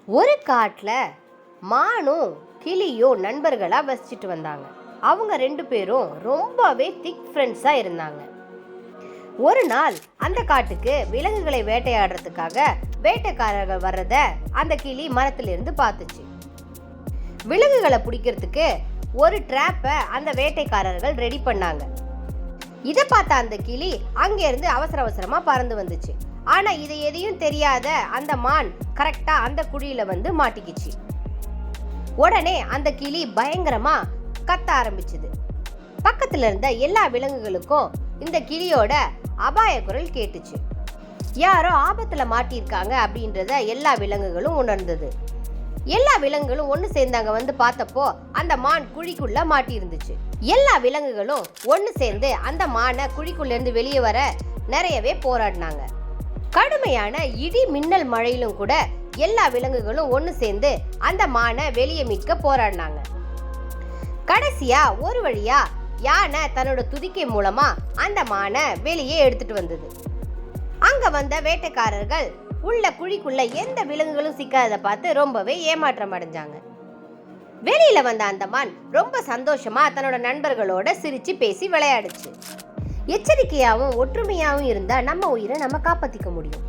ஒரு காட்டில் மானும் கிளியும் நண்பர்களாக வசிச்சுட்டு வந்தாங்க. அவங்க 2 பேரும் ரொம்பவே திக் ஃப்ரெண்ட்ஸாக இருந்தாங்க. ஒரு நாள் அந்த காட்டுக்கு விலங்குகளை வேட்டையாடுறதுக்காக வேட்டைக்காரர்கள் வர்றத அந்த கிளி மரத்திலிருந்து பார்த்துச்சு. விலங்குகளை பிடிக்கிறதுக்கு ஒரு ட்ராப்பை அந்த வேட்டைக்காரர்கள் ரெடி பண்ணாங்க. இதை பார்த்த அந்த கிளி அங்கேருந்து அவசர அவசரமா பறந்து வந்துச்சு. ஆனா இதை எதையும் தெரியாத அந்த மான் கரெக்டா அந்த குழியில வந்து மாட்டிக்கிச்சு. உடனே அந்த கிளி பயங்கரமா கத்த ஆரம்பிச்சுது. பக்கத்துல இருந்த எல்லா விலங்குகளுக்கும் இந்த கிளியோட அபாய குரல் கேட்டுச்சு. யாரோ ஆபத்துல மாட்டியிருக்காங்க அப்படின்றத எல்லா விலங்குகளும் உணர்ந்தது. எல்லா விலங்குகளும் ஒன்று சேர்ந்தாங்க. வந்து பார்த்தப்போ அந்த மான் குழிக்குள்ள மாட்டி இருந்துச்சு. எல்லா விலங்குகளும் ஒன்று சேர்ந்து அந்த மானை குழிக்குள்ள இருந்து வெளியே வர நிறையவே போராடினாங்க. கடுமையான இடி மின்னல் மழையிலும் கூட எல்லா விலங்குகளும் ஒன்று சேர்ந்து அந்த மானை வெளியே மீட்க போராடினாங்க. கடைசியா ஒரு வழியா யானை தன்னோட துதிக்கை மூலமா அந்த மானை வெளியே எடுத்துட்டு வந்தது. அங்க வந்த வேட்டைக்காரர்கள் உள்ள குழிக்குள்ள எந்த விலங்குகளும் சிக்காததை பார்த்து ரொம்பவே ஏமாற்றம் அடைஞ்சாங்க. வெளியில வந்த அந்த மான் ரொம்ப சந்தோஷமா தன்னோட நண்பர்களோட சிரிச்சு பேசி விளையாடுச்சு. எச்சரிக்கையாவும் ஒற்றுமையாவும் இருந்தா நம்ம உயிரை நம்ம காப்பாத்திக்க முடியும்.